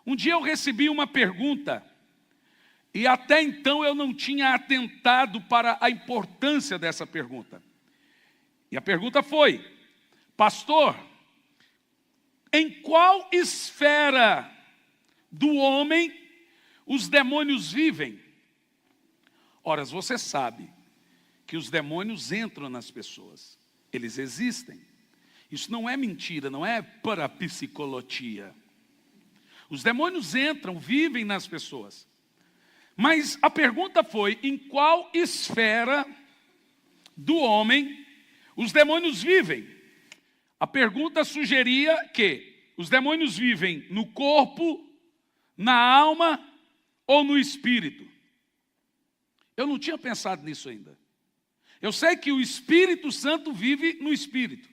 Um dia eu recebi uma pergunta, e até então eu não tinha atentado para a importância dessa pergunta. E a pergunta foi: pastor, em qual esfera do homem os demônios vivem? Ora, você sabe que os demônios entram nas pessoas, eles existem. Isso não é mentira, não é parapsicologia. Os demônios entram, vivem nas pessoas. Mas a pergunta foi: em qual esfera do homem os demônios vivem? A pergunta sugeria que os demônios vivem no corpo, na alma ou no espírito. Eu não tinha pensado nisso ainda. Eu sei que o Espírito Santo vive no espírito.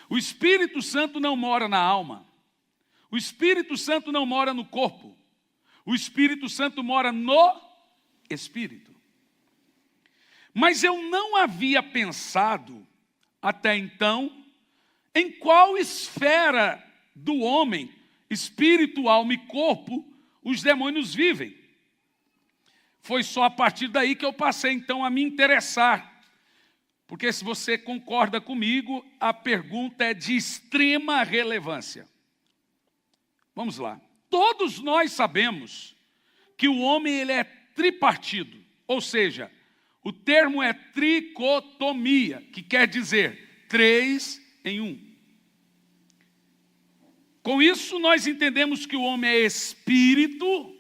O Espírito Santo não mora na alma. O Espírito Santo não mora no corpo. O Espírito Santo mora no espírito. Mas eu não havia pensado, até então, em qual esfera do homem, espírito, alma e corpo, os demônios vivem. Foi só a partir daí que eu passei, então, a me interessar. Porque, se você concorda comigo, a pergunta é de extrema relevância. Vamos lá. Todos nós sabemos que o homem ele é tripartido, ou seja, o termo é tricotomia, que quer dizer 3 em 1. Com isso, nós entendemos que o homem é espírito,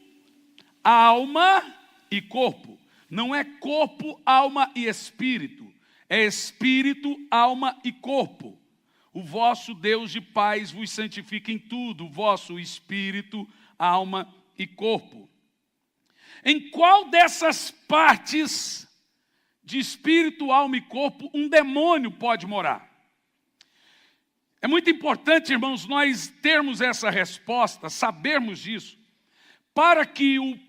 alma e corpo. Não é corpo, alma e espírito. É espírito, alma e corpo. O vosso Deus de paz vos santifica em tudo, o vosso espírito, alma e corpo. Em qual dessas partes de espírito, alma e corpo um demônio pode morar? É muito importante, irmãos, nós termos essa resposta, sabermos disso, para que o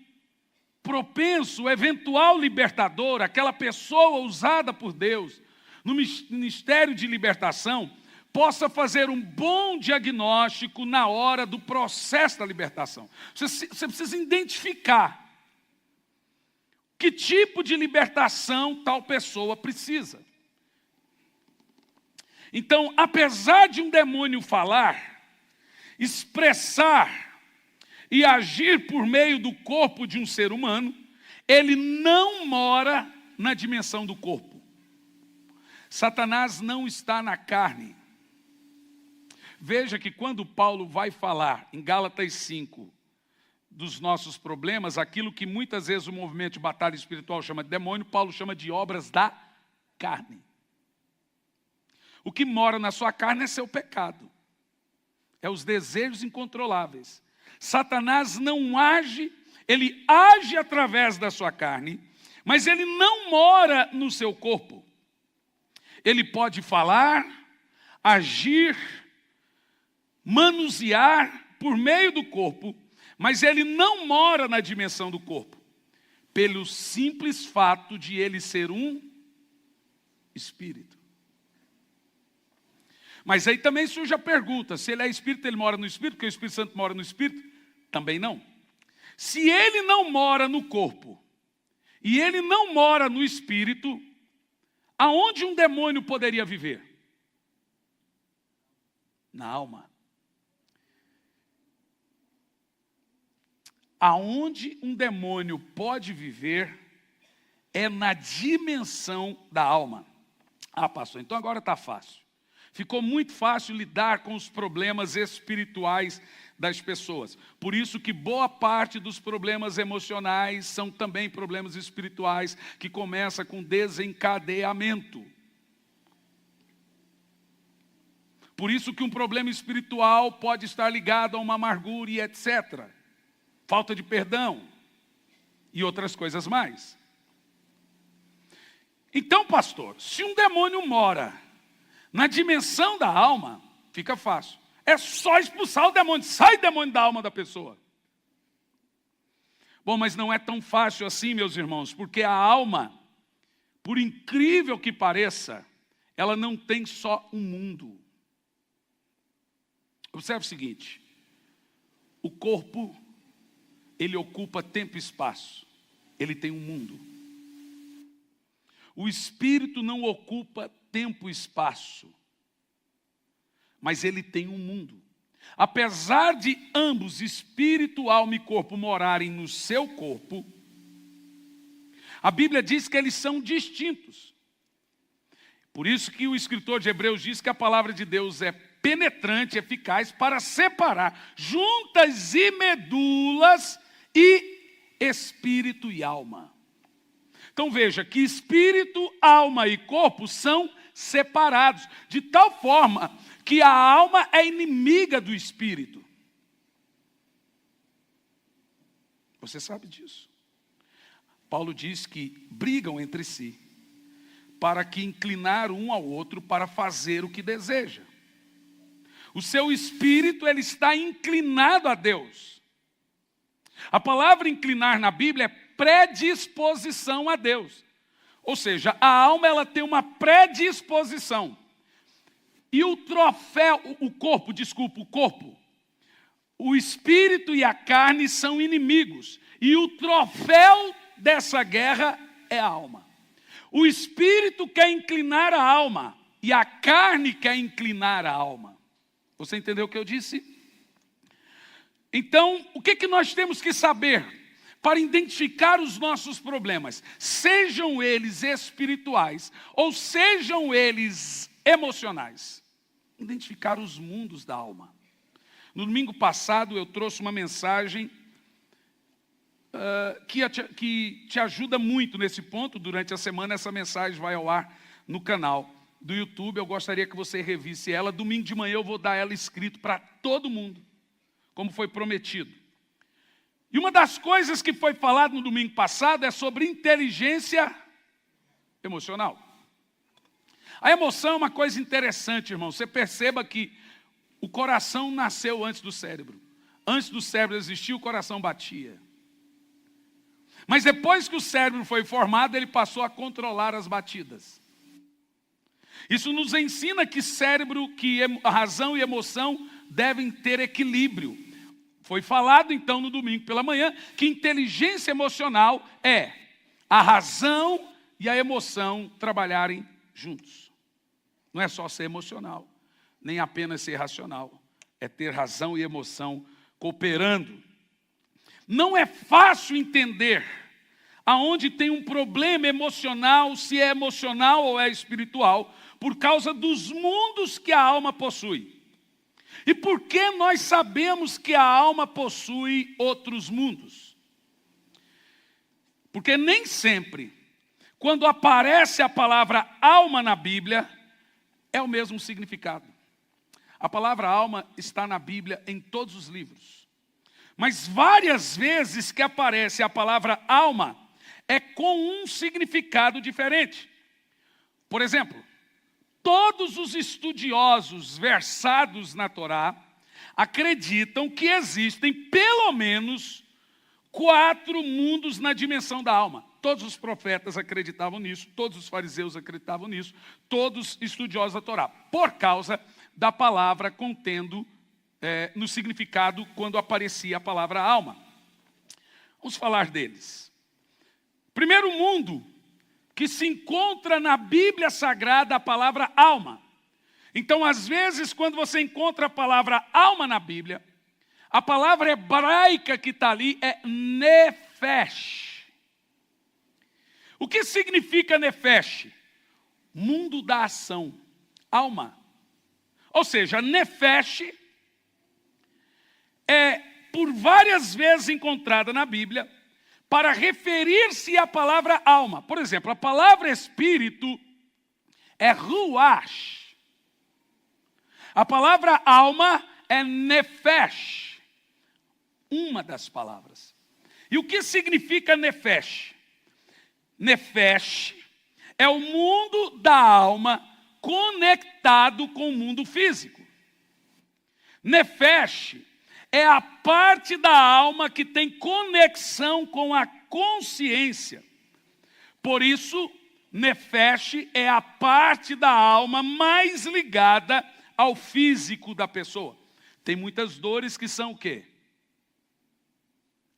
propenso, eventual libertador, aquela pessoa usada por Deus no ministério de libertação, possa fazer um bom diagnóstico na hora do processo da libertação. Você precisa identificar que tipo de libertação tal pessoa precisa. Então, apesar de um demônio falar, expressar e agir por meio do corpo de um ser humano, ele não mora na dimensão do corpo. Satanás não está na carne. Veja que quando Paulo vai falar em Gálatas 5 dos nossos problemas, aquilo que muitas vezes o movimento de batalha espiritual chama de demônio, Paulo chama de obras da carne. O que mora na sua carne é seu pecado. É os desejos incontroláveis. Satanás não age, ele age através da sua carne, mas ele não mora no seu corpo. Ele pode falar, agir, manusear por meio do corpo, mas ele não mora na dimensão do corpo, pelo simples fato de ele ser um espírito. Mas aí também surge a pergunta: se ele é espírito, ele mora no espírito, porque o Espírito Santo mora no espírito? Também não. Se ele não mora no corpo, e ele não mora no espírito, aonde um demônio poderia viver? Na alma. Aonde um demônio pode viver é na dimensão da alma. Ah, pastor, então agora está fácil. Ficou muito fácil lidar com os problemas espirituais das pessoas. Por isso que boa parte dos problemas emocionais são também problemas espirituais, que começa com desencadeamento. Por isso que um problema espiritual pode estar ligado a uma amargura e etc. Falta de perdão e outras coisas mais. Então, pastor, se um demônio mora na dimensão da alma, fica fácil. É só expulsar o demônio. Sai demônio da alma da pessoa. Bom, mas não é tão fácil assim, meus irmãos, porque a alma, por incrível que pareça, ela não tem só um mundo. Observe o seguinte: O corpo, ele ocupa tempo e espaço. Ele tem um mundo. O espírito não ocupa tempo e espaço, mas ele tem um mundo. Apesar de ambos, espírito, alma e corpo, morarem no seu corpo, a Bíblia diz que eles são distintos. Por isso que o escritor de Hebreus diz que a palavra de Deus é penetrante, eficaz para separar juntas e medulas e espírito e alma. Então veja que espírito, alma e corpo são separados, de tal forma que a alma é inimiga do espírito. Você sabe disso. Paulo diz que brigam entre si, para que inclinar um ao outro para fazer o que deseja. O seu espírito, ele está inclinado a Deus. A palavra inclinar na Bíblia é predisposição a Deus. Ou seja, a alma, ela tem uma predisposição. E o corpo, o espírito e a carne são inimigos. E o troféu dessa guerra é a alma. O espírito quer inclinar a alma e a carne quer inclinar a alma. Você entendeu o que eu disse? Então, o que nós temos que saber para identificar os nossos problemas? Sejam eles espirituais ou sejam eles emocionais. Identificar os mundos da alma. No domingo passado eu trouxe uma mensagem que te ajuda muito nesse ponto. Durante a semana essa mensagem vai ao ar no canal do YouTube. Eu gostaria que você revisse ela. Domingo de manhã eu vou dar ela escrito para todo mundo, como foi prometido. E uma das coisas que foi falado no domingo passado é sobre inteligência emocional. A emoção é uma coisa interessante, irmão. Você perceba que o coração nasceu antes do cérebro. Antes do cérebro existir, o coração batia. Mas depois que o cérebro foi formado, ele passou a controlar as batidas. Isso nos ensina que a razão e emoção devem ter equilíbrio. Foi falado então no domingo pela manhã que inteligência emocional é a razão e a emoção trabalharem juntos. Não é só ser emocional, nem apenas ser racional. É ter razão e emoção cooperando. Não é fácil entender aonde tem um problema emocional, se é emocional ou é espiritual, por causa dos mundos que a alma possui. E por que nós sabemos que a alma possui outros mundos? Porque nem sempre, quando aparece a palavra alma na Bíblia, é o mesmo significado. A palavra alma está na Bíblia em todos os livros. Mas várias vezes que aparece a palavra alma, é com um significado diferente. Por exemplo, todos os estudiosos versados na Torá acreditam que existem pelo menos 4 mundos na dimensão da alma. Todos os profetas acreditavam nisso, todos os fariseus acreditavam nisso, todos estudiosos da Torá, por causa da palavra contendo no significado quando aparecia a palavra alma. Vamos falar deles. Primeiro mundo que se encontra na Bíblia Sagrada, a palavra alma. Então, às vezes, quando você encontra a palavra alma na Bíblia, a palavra hebraica que está ali é nefesh. O que significa nefesh? Mundo da ação, alma. Ou seja, nefesh é por várias vezes encontrada na Bíblia para referir-se à palavra alma. Por exemplo, a palavra espírito é ruach. A palavra alma é nefesh. Uma das palavras. E o que significa nefesh? Nefesh é o mundo da alma conectado com o mundo físico. Nefesh é a parte da alma que tem conexão com a consciência. Por isso, nefesh é a parte da alma mais ligada ao físico da pessoa. Tem muitas dores que são o quê?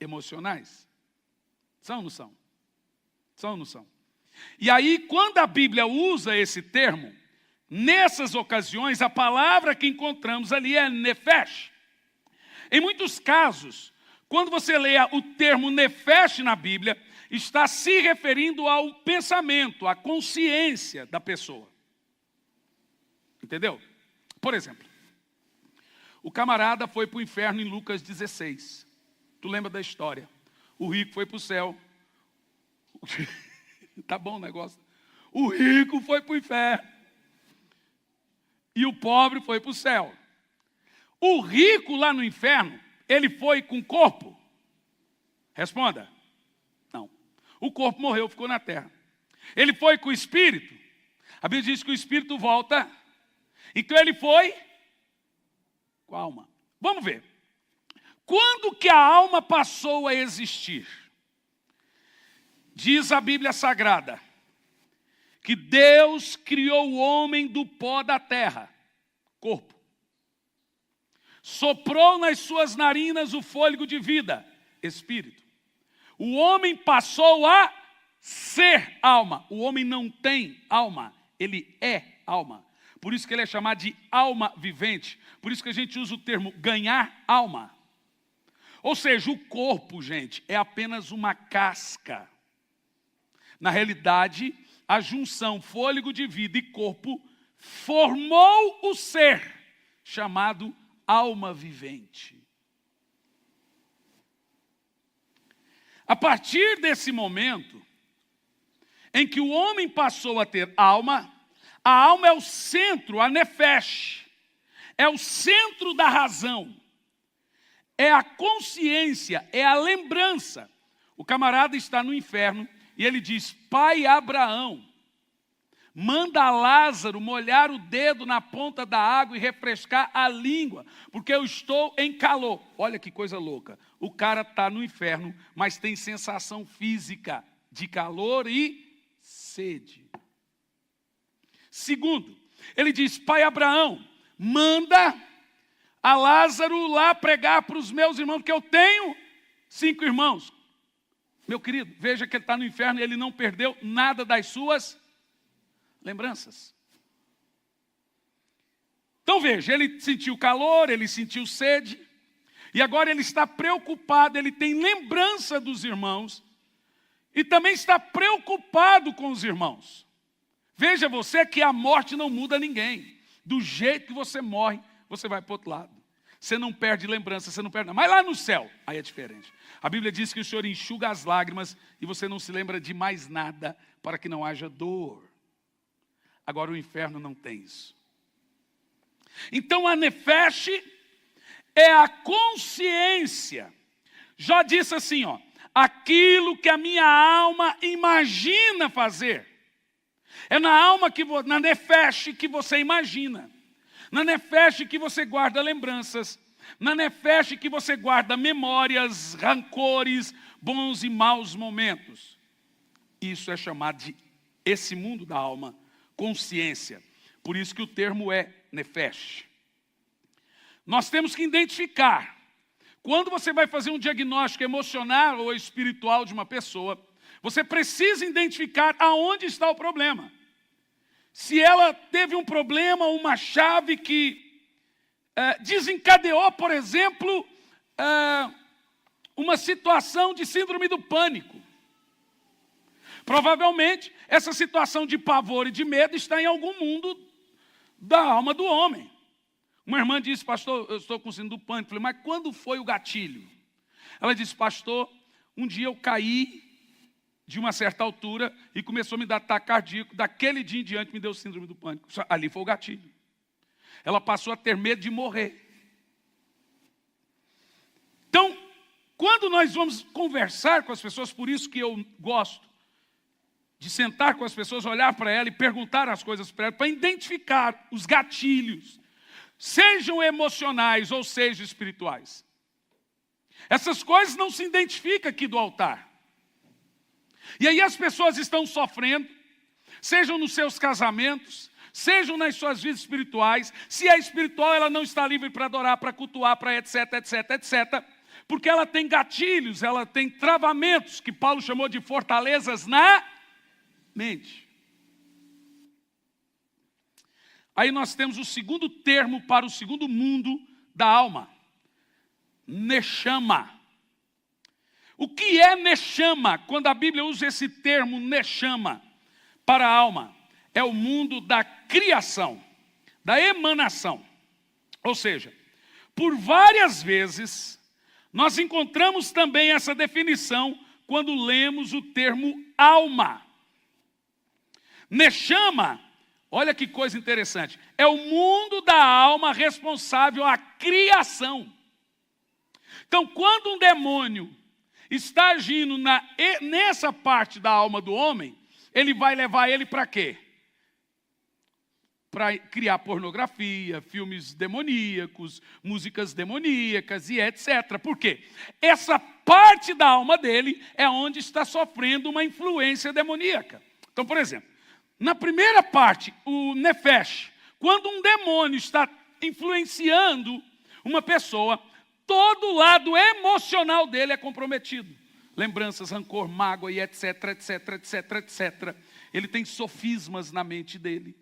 emocionais? São ou não são? São ou não são? E aí, quando a Bíblia usa esse termo, nessas ocasiões, a palavra que encontramos ali é nefesh. Em muitos casos, quando você lê o termo nefesh na Bíblia, está se referindo ao pensamento, à consciência da pessoa. Entendeu? Por exemplo, o camarada foi para o inferno em Lucas 16. Tu lembra da história? O rico foi para o céu. Tá bom o negócio. O rico foi para o inferno. E o pobre foi para o céu. O rico lá no inferno, ele foi com corpo? Responda. Não. O corpo morreu, ficou na terra. Ele foi com o espírito? A Bíblia diz que o espírito volta. Então ele foi com a alma. Vamos ver. Quando que a alma passou a existir? Diz a Bíblia Sagrada que Deus criou o homem do pó da terra, corpo. Soprou nas suas narinas o fôlego de vida, espírito. O homem passou a ser alma. O homem não tem alma, ele é alma. Por isso que ele é chamado de alma vivente. Por isso que a gente usa o termo ganhar alma. Ou seja, o corpo, gente, é apenas uma casca. Na realidade, a junção fôlego de vida e corpo formou o ser chamado alma vivente. A partir desse momento em que o homem passou a ter alma, a alma é o centro, a nefesh, é o centro da razão, é a consciência, é a lembrança. O camarada está no inferno e ele diz: pai Abraão, manda Lázaro molhar o dedo na ponta da água e refrescar a língua, porque eu estou em calor. Olha que coisa louca. O cara está no inferno, mas tem sensação física de calor e sede. Segundo, ele diz: pai Abraão, manda a Lázaro lá pregar para os meus irmãos, porque eu tenho 5 irmãos. Meu querido, veja que ele está no inferno e ele não perdeu nada das suas lembranças. Então veja, ele sentiu calor, ele sentiu sede, e agora ele está preocupado, ele tem lembrança dos irmãos, e também está preocupado com os irmãos. Veja você que a morte não muda ninguém. Do jeito que você morre, você vai para o outro lado. Você não perde lembrança, você não perde nada. Mas lá no céu, aí é diferente. A Bíblia diz que o Senhor enxuga as lágrimas e você não se lembra de mais nada para que não haja dor. Agora o inferno não tem isso. Então a nefesh é a consciência. Já disse assim, ó, aquilo que a minha alma imagina fazer. É na alma na nefesh que você imagina. Na nefesh que você guarda lembranças. Na nefesh que você guarda memórias, rancores, bons e maus momentos. Isso é chamado de, esse mundo da alma, consciência. Por isso que o termo é nefesh. Nós temos que identificar. Quando você vai fazer um diagnóstico emocional ou espiritual de uma pessoa, você precisa identificar aonde está o problema. Se ela teve um problema, uma chave que desencadeou, por exemplo, uma situação de síndrome do pânico. Provavelmente, essa situação de pavor e de medo está em algum mundo da alma do homem. Uma irmã disse: pastor, eu estou com síndrome do pânico. Eu falei: mas quando foi o gatilho? Ela disse: pastor, um dia eu caí de uma certa altura e começou a me dar ataque cardíaco. Daquele dia em diante me deu síndrome do pânico. Ali foi o gatilho. Ela passou a ter medo de morrer. Então, quando nós vamos conversar com as pessoas, por isso que eu gosto de sentar com as pessoas, olhar para ela e perguntar as coisas para ela, para identificar os gatilhos, sejam emocionais ou sejam espirituais. Essas coisas não se identificam aqui do altar. E aí as pessoas estão sofrendo, sejam nos seus casamentos, sejam nas suas vidas espirituais. Se é espiritual, ela não está livre para adorar, para cultuar, para etc, etc, etc. Porque ela tem gatilhos, ela tem travamentos, que Paulo chamou de fortalezas na mente. Aí nós temos o segundo termo para o segundo mundo da alma. Neshama. O que é Neshama? Quando a Bíblia usa esse termo Neshama para a alma, é o mundo da criação, da emanação. Ou seja, por várias vezes, nós encontramos também essa definição quando lemos o termo alma. Neshama, olha que coisa interessante, é o mundo da alma responsável à criação. Então, quando um demônio está agindo nessa parte da alma do homem, ele vai levar ele para quê? Para criar pornografia, filmes demoníacos, músicas demoníacas e etc. Por quê? Essa parte da alma dele é onde está sofrendo uma influência demoníaca. Então, por exemplo, na primeira parte, o nefesh, quando um demônio está influenciando uma pessoa, todo o lado emocional dele é comprometido. Lembranças, rancor, mágoa e etc, etc, etc, etc. Ele tem sofismas na mente dele.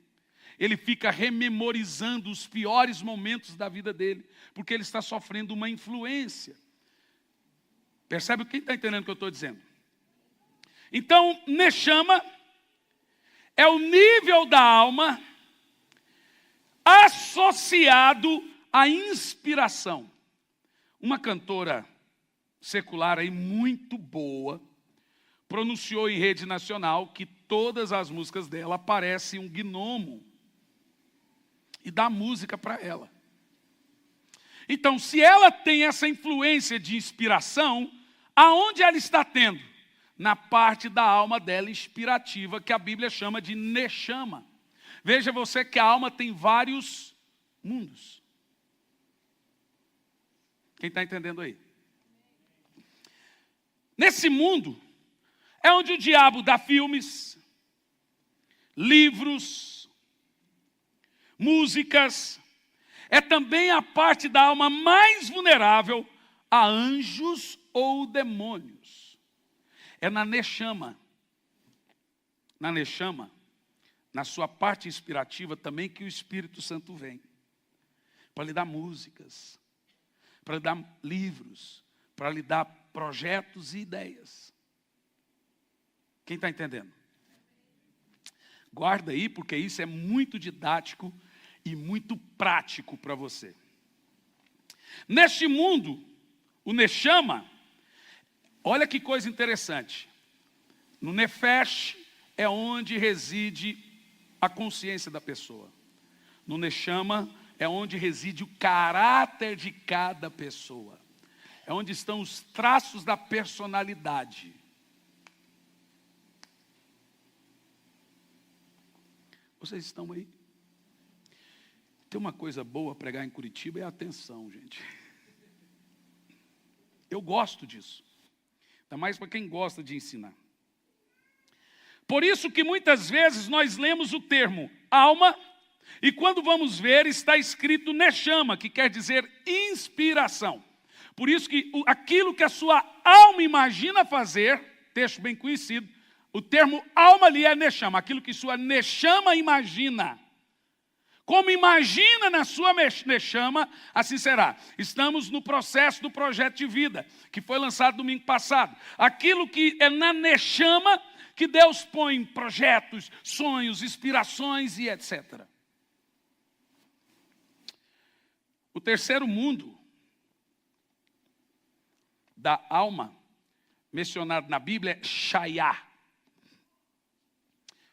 Ele fica rememorizando os piores momentos da vida dele, porque ele está sofrendo uma influência. Percebe? Quem está entendendo o que eu estou dizendo? Então, Neshama é o nível da alma associado à inspiração. Uma cantora secular aí muito boa pronunciou em rede nacional que todas as músicas dela parecem um gnomo e dá música para ela. Então, se ela tem essa influência de inspiração, aonde ela está tendo? Na parte da alma dela inspirativa, que a Bíblia chama de Neshama. Veja você que a alma tem vários mundos. Quem está entendendo aí? Nesse mundo, é onde o diabo dá filmes, livros, músicas. É também a parte da alma mais vulnerável a anjos ou demônios. É na Neshama. Na Neshama, na sua parte inspirativa também que o Espírito Santo vem. Para lhe dar músicas, para lhe dar livros, para lhe dar projetos e ideias. Quem está entendendo? Guarda aí, porque isso é muito didático e muito prático para você. Neste mundo, o Neshama, olha que coisa interessante. No Nefesh é onde reside a consciência da pessoa. No Neshama é onde reside o caráter de cada pessoa. É onde estão os traços da personalidade. Vocês estão aí? Tem uma coisa boa pregar em Curitiba, é a atenção, gente. Eu gosto disso. Ainda mais para quem gosta de ensinar. Por isso que muitas vezes nós lemos o termo alma, e quando vamos ver está escrito Neshama, que quer dizer inspiração. Por isso que aquilo que a sua alma imagina fazer, texto bem conhecido, o termo alma ali é Neshama, aquilo que sua Neshama imagina. Como imagina na sua Neshama, assim será. Estamos no processo do projeto de vida, que foi lançado domingo passado. Aquilo que é na Neshama, que Deus põe projetos, sonhos, inspirações e etc. O terceiro mundo da alma, mencionado na Bíblia, é Shayá.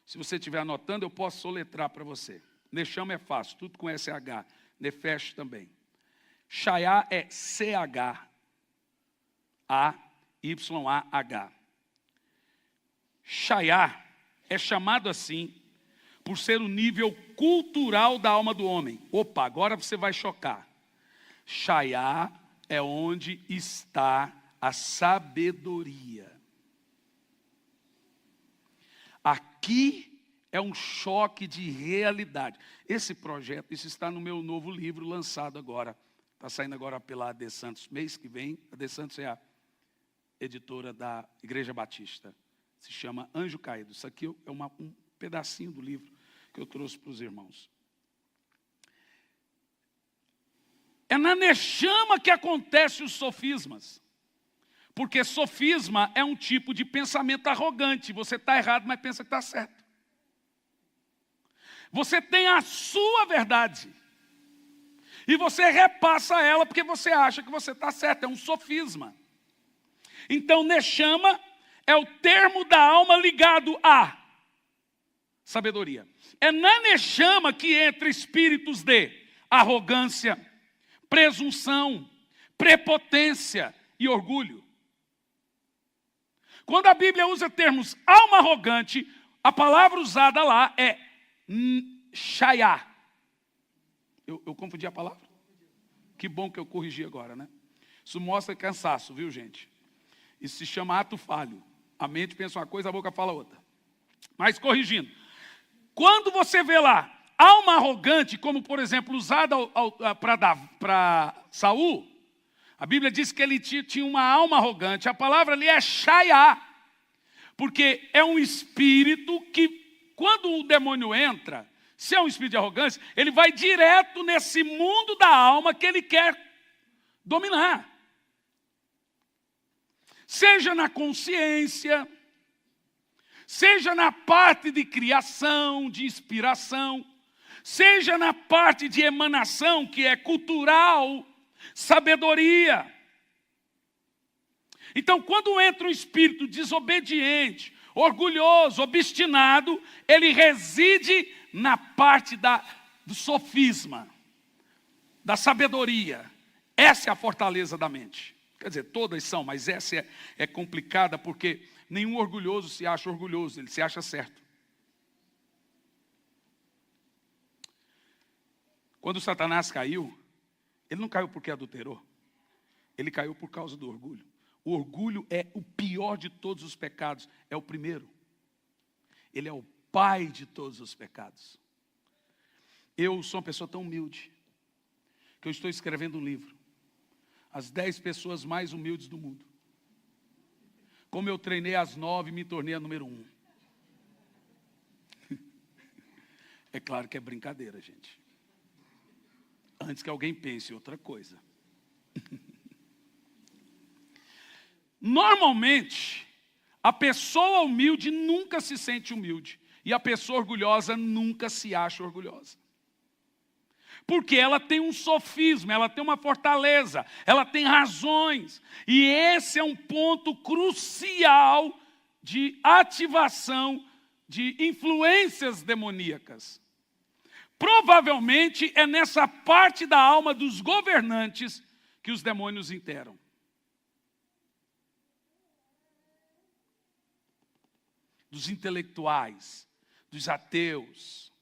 Se você estiver anotando, eu posso soletrar para você. Neshama é fácil, tudo com SH. Nefesh também. Shayá é C-H-A-Y-A-H. Shayá é chamado assim por ser o nível cultural da alma do homem. Opa, agora você vai chocar. Shayá é onde está a sabedoria. Aqui é um choque de realidade. Esse projeto, isso está no meu novo livro lançado agora, Está saindo agora pela AD Santos. Mês que vem, a AD Santos é a editora da Igreja Batista. Se chama Anjo Caído. Isso aqui é um pedacinho do livro que eu trouxe para os irmãos. É na Neshama que acontecem os sofismas. Porque sofisma é um tipo de pensamento arrogante. Você está errado, mas pensa que está certo. Você tem a sua verdade. E você repassa ela porque você acha que você está certo. É um sofisma. Então, Neshama é o termo da alma ligado à sabedoria. É na Neshama que entra espíritos de arrogância, presunção, prepotência e orgulho. Quando a Bíblia usa termos alma arrogante, a palavra usada lá é shayá. Eu confundi a palavra? Que bom que eu corrigi agora, né? Isso mostra cansaço, viu, gente? Isso se chama ato falho. A mente pensa uma coisa, a boca fala outra. Mas corrigindo. Quando você vê lá alma arrogante, como por exemplo usada para Saul, a Bíblia diz que ele tinha uma alma arrogante. A palavra ali é shayá, porque é um espírito que, quando o demônio entra, se é um espírito de arrogância, ele vai direto nesse mundo da alma que ele quer dominar. Seja na consciência, seja na parte de criação, de inspiração, seja na parte de emanação, que é cultural, sabedoria. Então, quando entra um espírito desobediente, orgulhoso, obstinado, ele reside na parte do sofisma, da sabedoria. Essa é a fortaleza da mente. Quer dizer, todas são, mas essa é complicada porque nenhum orgulhoso se acha orgulhoso, ele se acha certo. Quando Satanás caiu, ele não caiu porque adulterou. Ele caiu por causa do orgulho. O orgulho é o pior de todos os pecados. É o primeiro. Ele é o pai de todos os pecados. Eu sou uma pessoa tão humilde que eu estou escrevendo um livro. As 10 pessoas mais humildes do mundo. Como eu treinei as 9 e me tornei a número 1. É claro que é brincadeira, gente. Antes que alguém pense em outra coisa. Normalmente, a pessoa humilde nunca se sente humilde. E a pessoa orgulhosa nunca se acha orgulhosa. Porque ela tem um sofisma, ela tem uma fortaleza, ela tem razões. E esse é um ponto crucial de ativação de influências demoníacas. Provavelmente é nessa parte da alma dos governantes que os demônios interam. Dos intelectuais, dos ateus.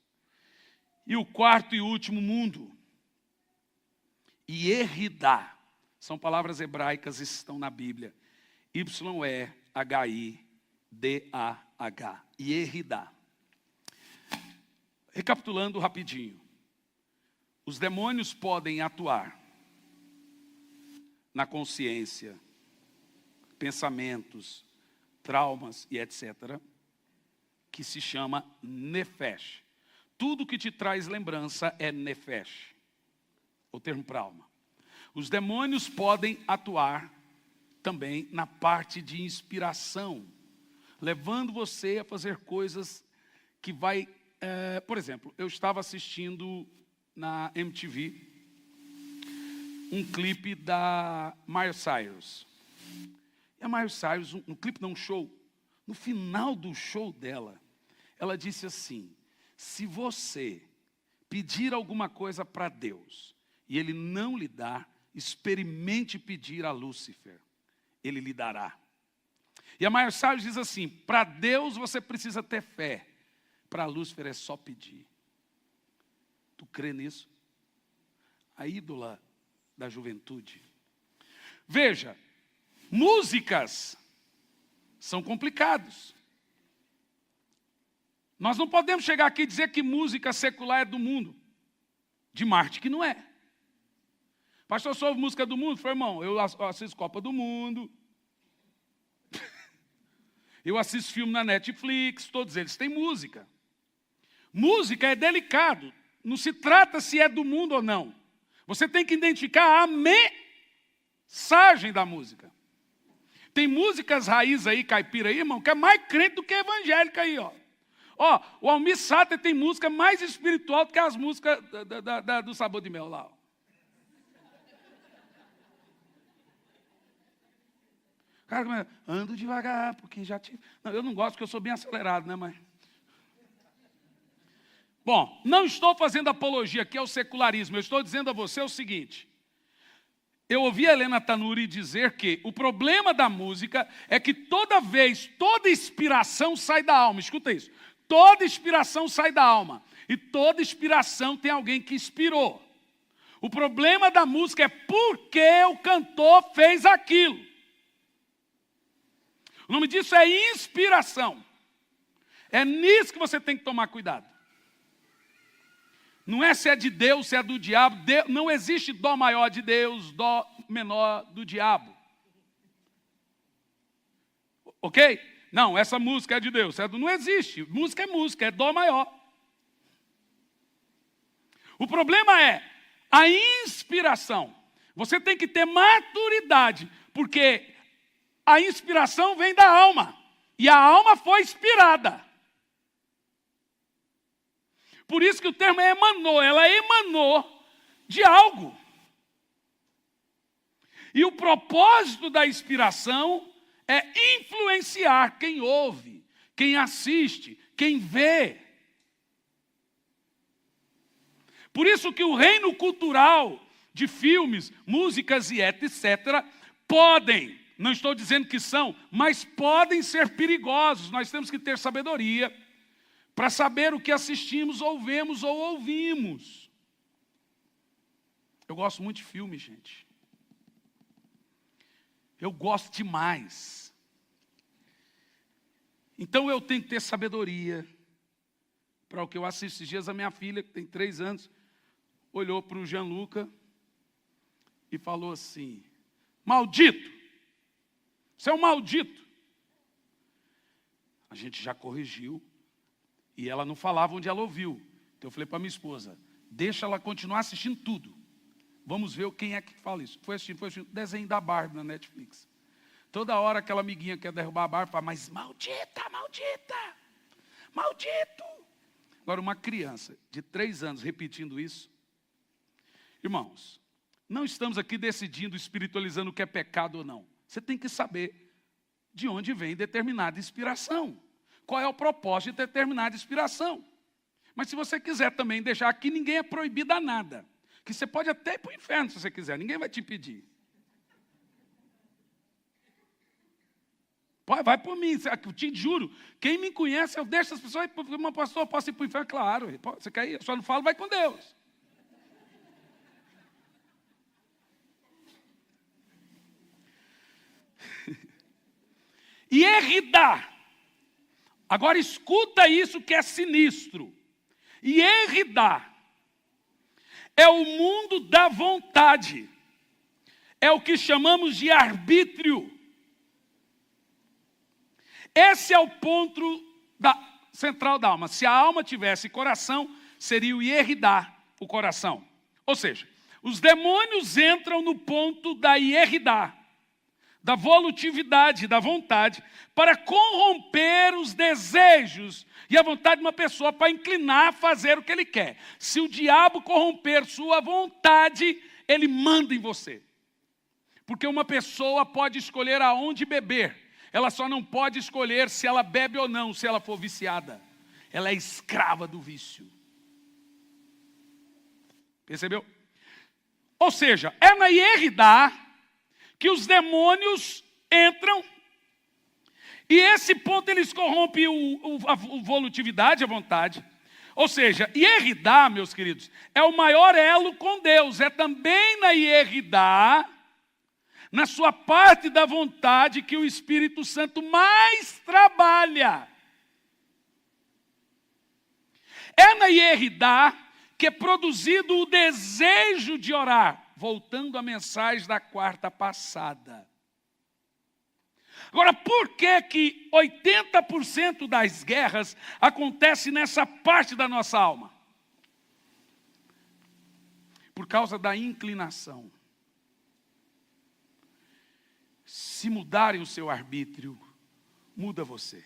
E o quarto e último mundo. Yehidá. São palavras hebraicas, estão na Bíblia. Y-E-H-I-D-A-H. Yehidá. Recapitulando rapidinho. Os demônios podem atuar na consciência, pensamentos, traumas e etc., que se chama nefesh. Tudo que te traz lembrança é nefesh, o termo para alma. Os demônios podem atuar também na parte de inspiração, levando você a fazer coisas que vai... por exemplo, eu estava assistindo na MTV um clipe da Miley Cyrus. E a Miley Cyrus, no clipe não, um show, no final do show dela, ela disse assim: se você pedir alguma coisa para Deus e Ele não lhe dá, experimente pedir a Lúcifer, Ele lhe dará. E a Miley Cyrus diz assim: para Deus você precisa ter fé, para Lúcifer é só pedir. Tu crê nisso? A ídola da juventude. Veja, músicas são complicados. Nós não podemos chegar aqui e dizer que música secular é do mundo. De Marte que não é. Pastor, só ouve música do mundo? Eu falei, irmão, eu assisto Copa do Mundo. Eu assisto filme na Netflix, todos eles têm música. Música é delicado. Não se trata se é do mundo ou não. Você tem que identificar a mensagem da música. Tem músicas raiz aí, caipira aí, irmão, que é mais crente do que evangélica aí, ó. Ó, o Almir Sater tem música mais espiritual do que as músicas do Sabor de Mel lá, ó. Cara, ando devagar, porque já tive... Não, eu não gosto, porque eu sou bem acelerado, né, mas... Bom, não estou fazendo apologia aqui ao secularismo, eu estou dizendo a você o seguinte. Eu ouvi a Helena Tanuri dizer que o problema da música é que toda inspiração sai da alma. Escuta isso. Toda inspiração sai da alma. E toda inspiração tem alguém que inspirou. O problema da música é porque o cantor fez aquilo. O nome disso é inspiração. É nisso que você tem que tomar cuidado. Não é se é de Deus, se é do diabo. Não existe dó maior de Deus, dó menor do diabo. Ok? Não, essa música é de Deus. Não existe. Música, é dó maior. O problema é a inspiração. Você tem que ter maturidade, porque a inspiração vem da alma. E a alma foi inspirada. Por isso que o termo emanou, ela emanou de algo. E o propósito da inspiração é influenciar quem ouve, quem assiste, quem vê. Por isso que o reino cultural de filmes, músicas e etc. podem, não estou dizendo que são, mas podem ser perigosos. Nós temos que ter sabedoria para saber o que assistimos, ou vemos ou ouvimos. Eu gosto muito de filme, gente. Eu gosto demais. Então eu tenho que ter sabedoria para o que eu assisto. Esses dias a minha filha, que tem 3 anos, olhou para o Gianluca e falou assim, maldito, você é um maldito. A gente já corrigiu. E ela não falava onde ela ouviu. Então eu falei para minha esposa, deixa ela continuar assistindo tudo. Vamos ver quem é que fala isso. Foi assistindo desenho da Barbie na Netflix. Toda hora aquela amiguinha quer derrubar a Barbie, fala, mas maldita, maldita, maldito. Agora uma criança de 3 anos repetindo isso. Irmãos, não estamos aqui decidindo, espiritualizando o que é pecado ou não. Você tem que saber de onde vem determinada inspiração. Qual é o propósito de determinada inspiração. Mas se você quiser também deixar aqui, ninguém é proibido a nada. Que você pode até ir para o inferno se você quiser, ninguém vai te impedir. Vai por mim, eu te juro. Quem me conhece, eu deixo as pessoas, mas pastor, eu posso ir para o inferno? Claro, você quer ir? Eu só não falo, vai com Deus. E Derrida. Agora escuta isso que é sinistro. E Derrida é o mundo da vontade. É o que chamamos de arbítrio. Esse é o ponto central da alma. Se a alma tivesse coração, seria o Derrida, o coração. Ou seja, os demônios entram no ponto da Derrida, da volutividade, da vontade, para corromper os desejos e a vontade de uma pessoa para inclinar a fazer o que ele quer. Se o diabo corromper sua vontade, ele manda em você. Porque uma pessoa pode escolher aonde beber, ela só não pode escolher se ela bebe ou não, se ela for viciada. Ela é escrava do vício. Percebeu? Ou seja, é na Derrida que os demônios entram, e esse ponto eles corrompem a volutividade, a vontade. Ou seja, Derrida, meus queridos, é o maior elo com Deus. É também na Derrida, na sua parte da vontade, que o Espírito Santo mais trabalha. É na Derrida que é produzido o desejo de orar. voltando à mensagem da quarta passada. Agora, por que 80% das guerras acontece nessa parte da nossa alma? Por causa da inclinação. Se mudarem o seu arbítrio, muda você.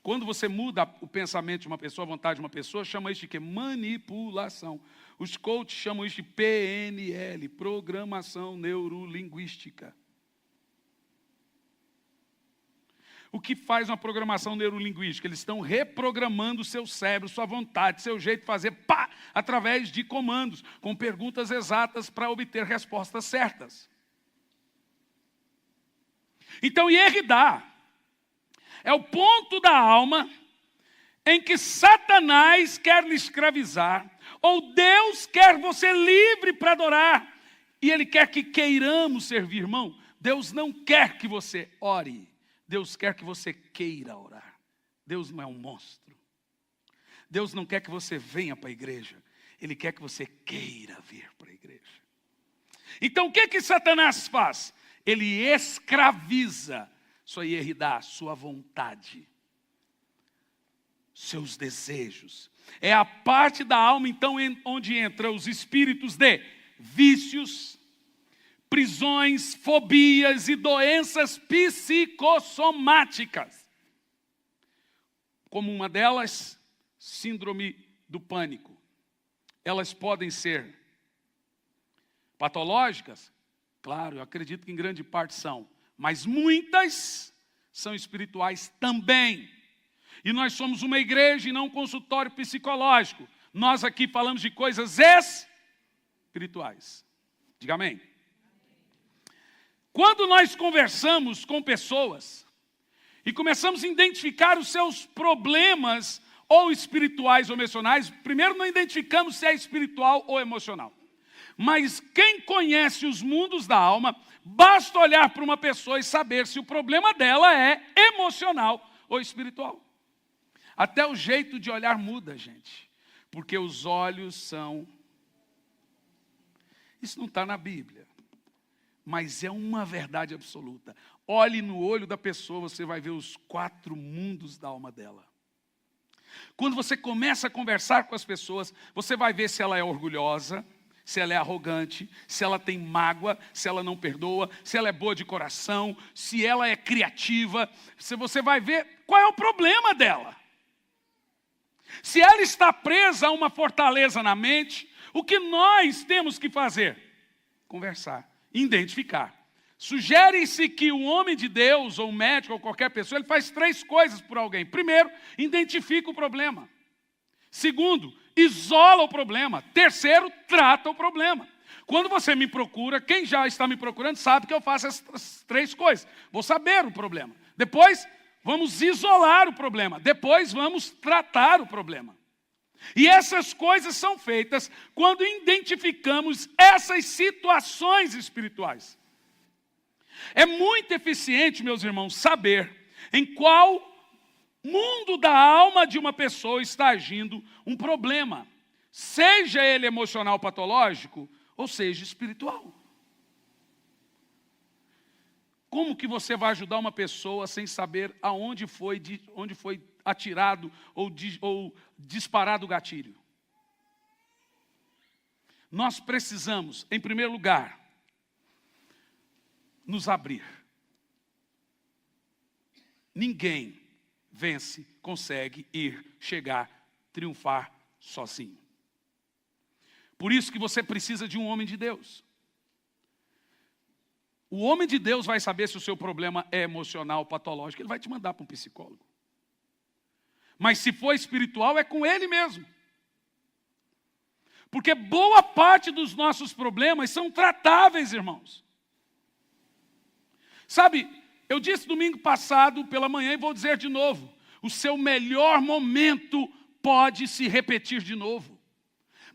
Quando você muda o pensamento de uma pessoa, a vontade de uma pessoa, chama isso de quê? Manipulação. Os coaches chamam isso de PNL, Programação Neurolinguística. O que faz uma programação neurolinguística? Eles estão reprogramando o seu cérebro, sua vontade, seu jeito de fazer, através de comandos, com perguntas exatas para obter respostas certas. Então, Yehidá é o ponto da alma em que Satanás quer lhe escravizar, ou Deus quer você livre para adorar, e Ele quer que queiramos servir, irmão. Deus não quer que você ore, Deus quer que você queira orar. Deus não é um monstro. Deus não quer que você venha para a igreja, Ele quer que você queira vir para a igreja. Então o que Satanás faz? Ele escraviza sua Yehidá, sua vontade, seus desejos. É a parte da alma, então, onde entram os espíritos de vícios, prisões, fobias e doenças psicossomáticas. Como uma delas, síndrome do pânico. Elas podem ser patológicas? Claro, eu acredito que em grande parte são. Mas muitas são espirituais também. E nós somos uma igreja e não um consultório psicológico. Nós aqui falamos de coisas espirituais. Diga amém. Quando nós conversamos com pessoas e começamos a identificar os seus problemas, ou espirituais ou emocionais, primeiro não identificamos se é espiritual ou emocional. Mas quem conhece os mundos da alma, basta olhar para uma pessoa e saber se o problema dela é emocional ou espiritual. Até o jeito de olhar muda, gente. Porque os olhos são... Isso não está na Bíblia, mas é uma verdade absoluta. Olhe no olho da pessoa, você vai ver os 4 mundos da alma dela. Quando você começa a conversar com as pessoas, você vai ver se ela é orgulhosa, se ela é arrogante, se ela tem mágoa, se ela não perdoa, se ela é boa de coração, se ela é criativa. Se você vai ver qual é o problema dela. Se ela está presa a uma fortaleza na mente, o que nós temos que fazer? Conversar, identificar. Sugere-se que o homem de Deus, ou um médico, ou qualquer pessoa, ele faz 3 coisas por alguém. Primeiro, identifica o problema. Segundo, isola o problema. Terceiro, trata o problema. Quando você me procura, quem já está me procurando sabe que eu faço essas 3 coisas. Vou saber o problema. Depois, vamos isolar o problema. Depois, vamos tratar o problema. E essas coisas são feitas quando identificamos essas situações espirituais. É muito eficiente, meus irmãos, saber em qual mundo da alma de uma pessoa está agindo um problema, seja ele emocional patológico ou seja espiritual. Como que você vai ajudar uma pessoa sem saber onde foi atirado ou disparado o gatilho? Nós precisamos, em primeiro lugar, nos abrir. Ninguém vence, consegue chegar, triunfar sozinho. Por isso que você precisa de um homem de Deus. O homem de Deus vai saber se o seu problema é emocional, patológico, ele vai te mandar para um psicólogo. Mas se for espiritual, é com ele mesmo. Porque boa parte dos nossos problemas são tratáveis, irmãos. Sabe, eu disse domingo passado pela manhã e vou dizer de novo. O seu melhor momento pode se repetir de novo.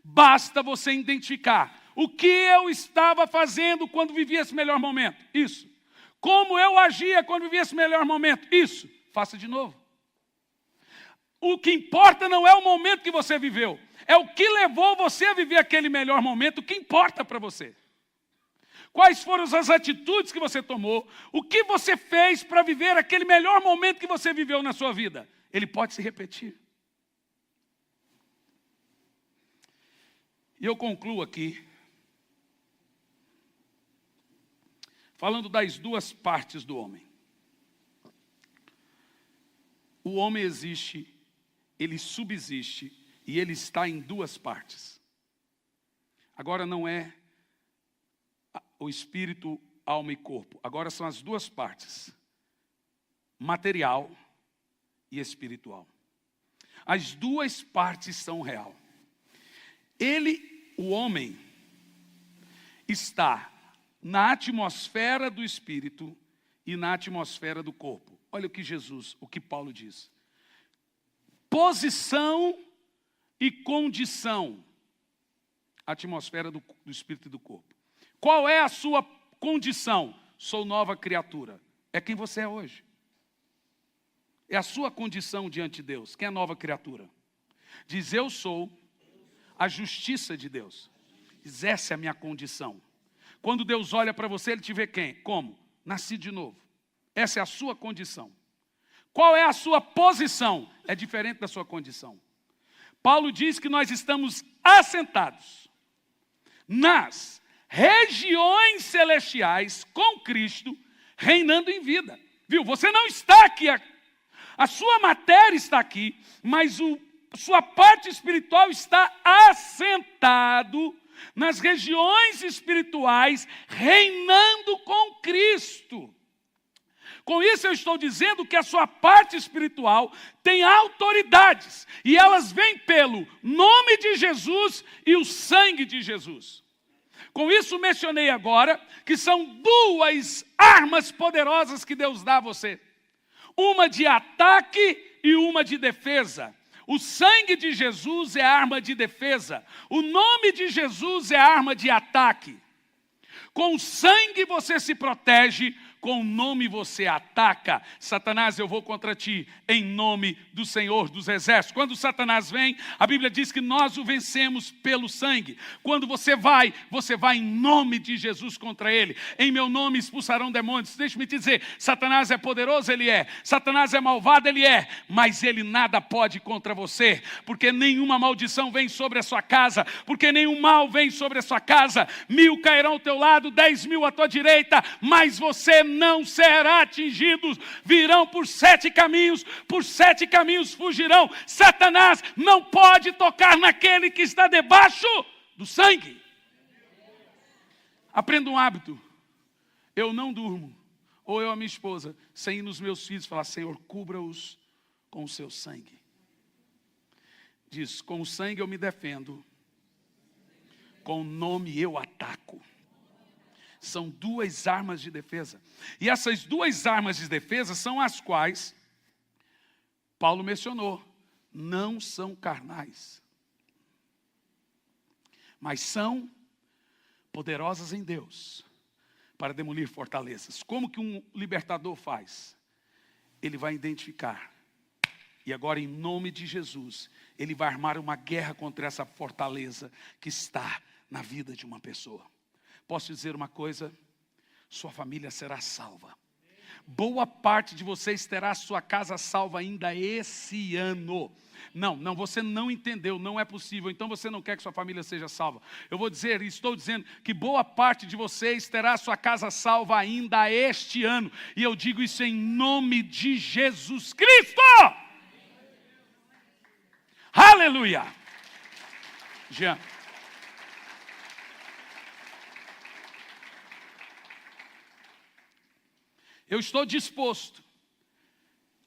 Basta você identificar o que eu estava fazendo quando vivia esse melhor momento. Isso. Como eu agia quando vivia esse melhor momento. Isso. Faça de novo. O que importa não é o momento que você viveu. É o que levou você a viver aquele melhor momento. O que importa para você. Quais foram as atitudes que você tomou? O que você fez para viver aquele melhor momento que você viveu na sua vida? Ele pode se repetir. E eu concluo aqui, falando das duas partes do homem. O homem existe, ele subsiste e ele está em duas partes. Agora não é o espírito, alma e corpo. Agora são as duas partes, material e espiritual. As duas partes são real. Ele, o homem, está na atmosfera do espírito e na atmosfera do corpo. Olha o que Paulo diz. Posição e condição. Atmosfera do espírito e do corpo. Qual é a sua condição? Sou nova criatura. É quem você é hoje. É a sua condição diante de Deus. Quem é nova criatura? Diz, eu sou a justiça de Deus. Diz, essa é a minha condição. Quando Deus olha para você, Ele te vê quem? Como? Nasci de novo. Essa é a sua condição. Qual é a sua posição? É diferente da sua condição. Paulo diz que nós estamos assentados nas regiões celestiais com Cristo, reinando em vida. Viu? Você não está aqui, a sua matéria está aqui, mas sua parte espiritual está assentado nas regiões espirituais, reinando com Cristo. Com isso eu estou dizendo que a sua parte espiritual tem autoridades, e elas vêm pelo nome de Jesus e o sangue de Jesus. Com isso mencionei agora que são duas armas poderosas que Deus dá a você. Uma de ataque e uma de defesa. O sangue de Jesus é arma de defesa. O nome de Jesus é arma de ataque. Com o sangue você se protege, com o nome você ataca. Satanás, eu vou contra ti, em nome do Senhor dos Exércitos. Quando Satanás vem, a Bíblia diz que nós o vencemos pelo sangue. Quando você vai em nome de Jesus contra ele. Em meu nome expulsarão demônios. Deixa-me te dizer, Satanás é poderoso, ele é. Satanás é malvado, ele é. Mas ele nada pode contra você. Porque nenhuma maldição vem sobre a sua casa. Porque nenhum mal vem sobre a sua casa. 1000 cairão ao teu lado, 10.000 à tua direita. Mas você não será atingido. Virão por 7 caminhos fugirão. Satanás não pode tocar naquele que está debaixo do sangue. Aprenda um hábito. Eu não durmo, ou eu a minha esposa, sem ir nos meus filhos falar, Senhor, cubra-os com o seu sangue. Diz, com o sangue eu me defendo, com o nome eu ataco. São duas armas de defesa. E essas duas armas de defesa são as quais Paulo mencionou. Não são carnais, mas são poderosas em Deus para demolir fortalezas. Como que um libertador faz? Ele vai identificar. E agora, em nome de Jesus, ele vai armar uma guerra contra essa fortaleza que está na vida de uma pessoa. Posso dizer uma coisa? Sua família será salva. Boa parte de vocês terá a sua casa salva ainda esse ano. Não, você não entendeu, não é possível. Então você não quer que sua família seja salva. Eu vou dizer, estou dizendo que boa parte de vocês terá a sua casa salva ainda este ano. E eu digo isso em nome de Jesus Cristo. Aleluia. Jean. Eu estou disposto,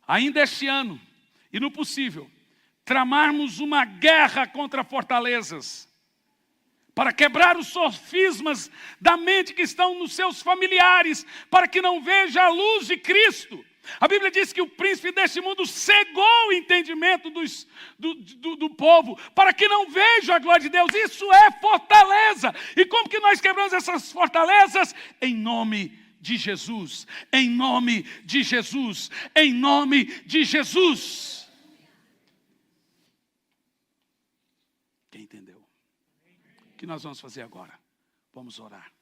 ainda este ano, e no possível, tramarmos uma guerra contra fortalezas, para quebrar os sofismas da mente que estão nos seus familiares, para que não veja a luz de Cristo. A Bíblia diz que o príncipe deste mundo cegou o entendimento do povo, para que não veja a glória de Deus. Isso é fortaleza. E como que nós quebramos essas fortalezas? Em nome de Jesus, em nome de Jesus, em nome de Jesus. Quem entendeu? O que nós vamos fazer agora? Vamos orar.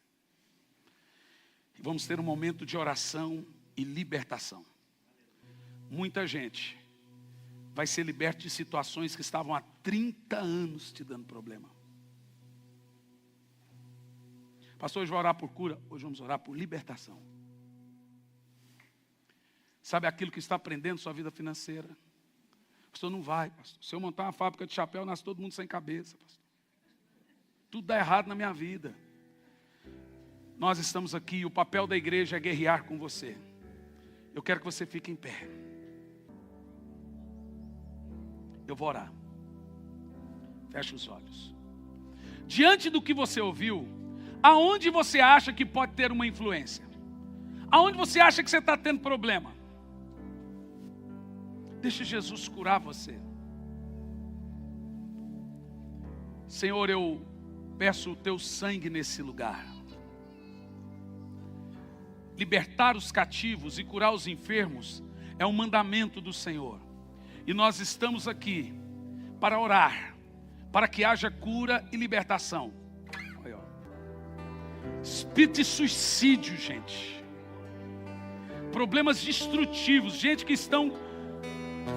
Vamos ter um momento de oração e libertação. Muita gente vai ser liberta de situações que estavam há 30 anos te dando problema. Pastor, hoje vai orar por cura. Hoje vamos orar por libertação. Sabe aquilo que está prendendo sua vida financeira? Pastor, não vai, pastor. Se eu montar uma fábrica de chapéu, nasce todo mundo sem cabeça, pastor. Tudo dá errado na minha vida. Nós estamos aqui e o papel da igreja é guerrear com você. Eu quero que você fique em pé. Eu vou orar. Feche os olhos. Diante do que você ouviu, aonde você acha que pode ter uma influência? Aonde você acha que você está tendo problema? Deixa Jesus curar você. Senhor, eu peço o teu sangue nesse lugar. Libertar os cativos e curar os enfermos é um mandamento do Senhor. E nós estamos aqui para orar, para que haja cura e libertação. Olha, ó. Espírito de suicídio, gente. Problemas destrutivos, gente que estão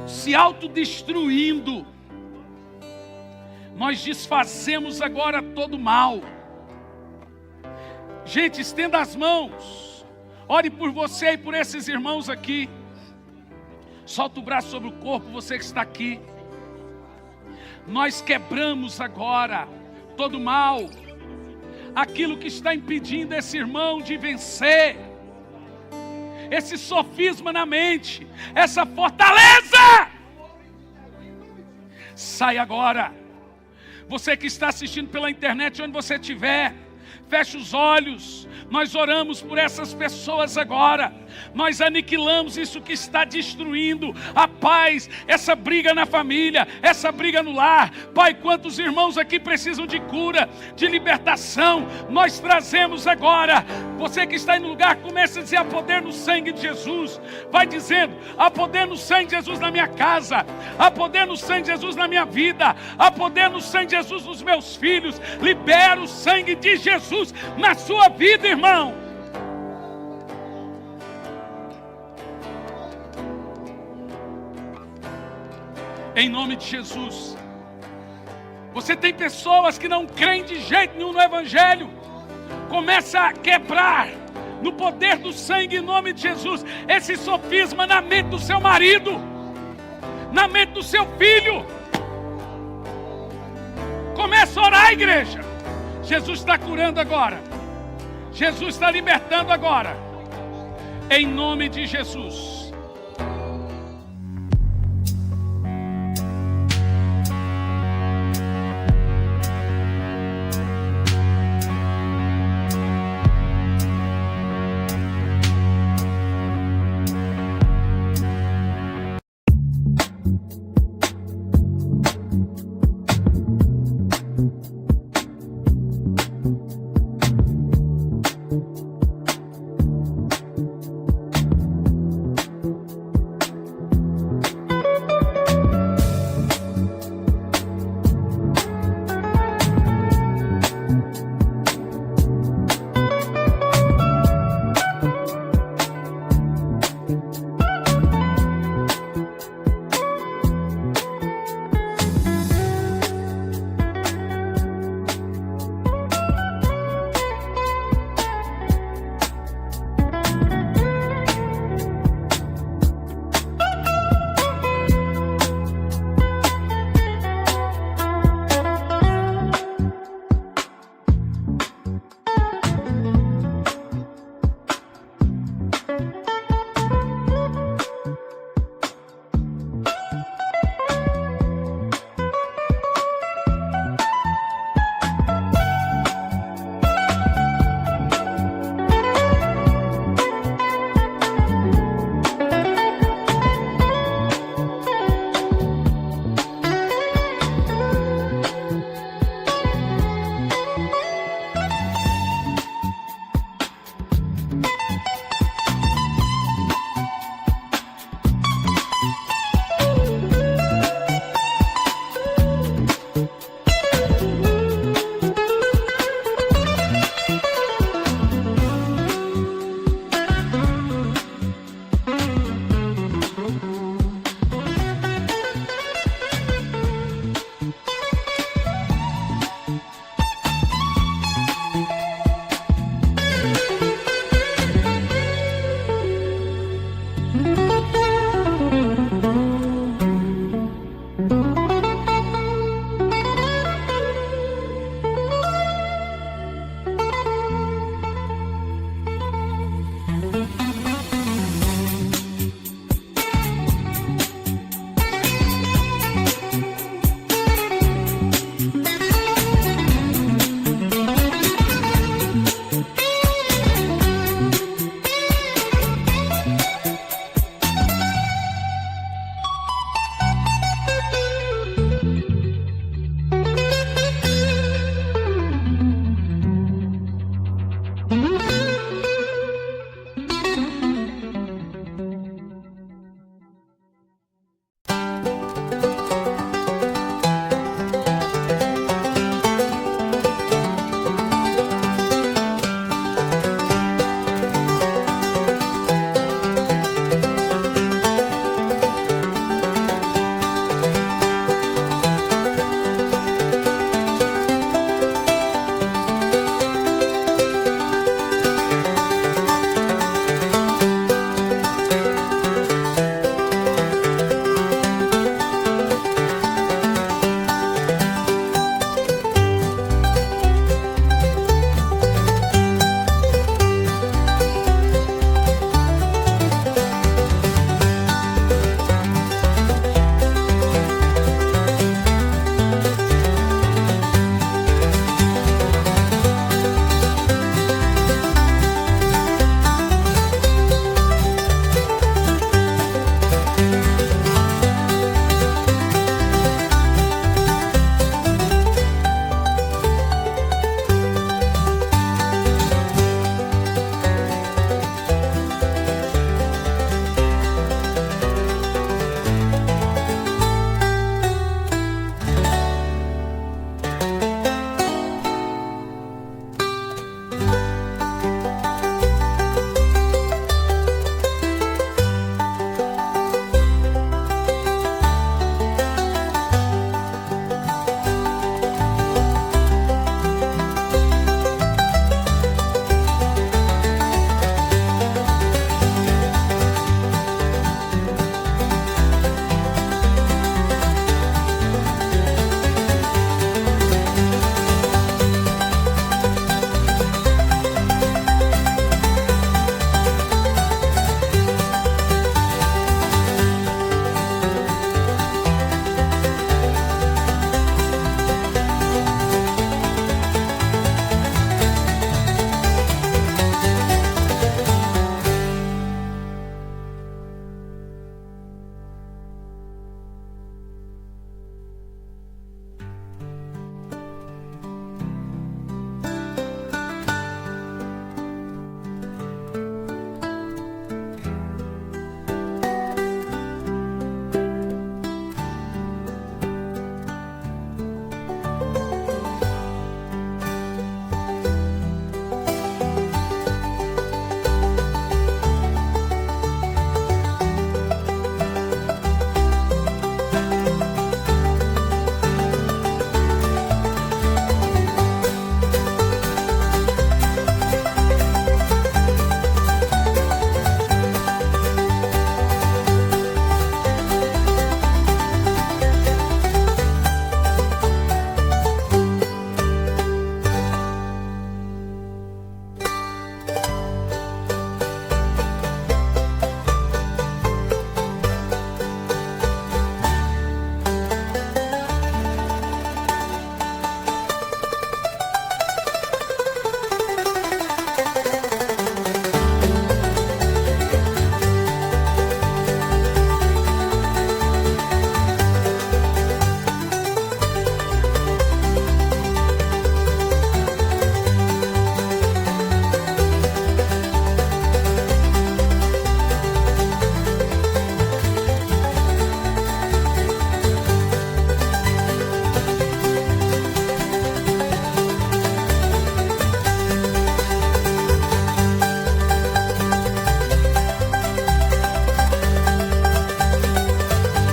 se autodestruindo. Nós desfazemos agora todo mal. Gente, estenda as mãos. Ore por você e por esses irmãos aqui. Solta o braço sobre o corpo, você que está aqui. Nós quebramos agora todo mal. Aquilo que está impedindo esse irmão de vencer. Esse sofisma na mente. Essa fortaleza. Sai agora. Você que está assistindo pela internet, onde você estiver, feche os olhos. Nós oramos por essas pessoas agora. Nós aniquilamos isso que está destruindo a paz, essa briga na família, essa briga no lar. Pai, quantos irmãos aqui precisam de cura, de libertação, nós trazemos agora. Você que está aí no lugar, comece a dizer: há poder no sangue de Jesus. Vai dizendo: há poder no sangue de Jesus na minha casa, há poder no sangue de Jesus na minha vida, há poder no sangue de Jesus nos meus filhos. Libera o sangue de Jesus na sua vida, irmão. Em nome de Jesus. Você tem pessoas que não creem de jeito nenhum no Evangelho. Começa a quebrar no poder do sangue, em nome de Jesus, esse sofisma na mente do seu marido, na mente do seu filho. Começa a orar, igreja. Jesus está curando agora. Jesus está libertando agora. Em nome de Jesus.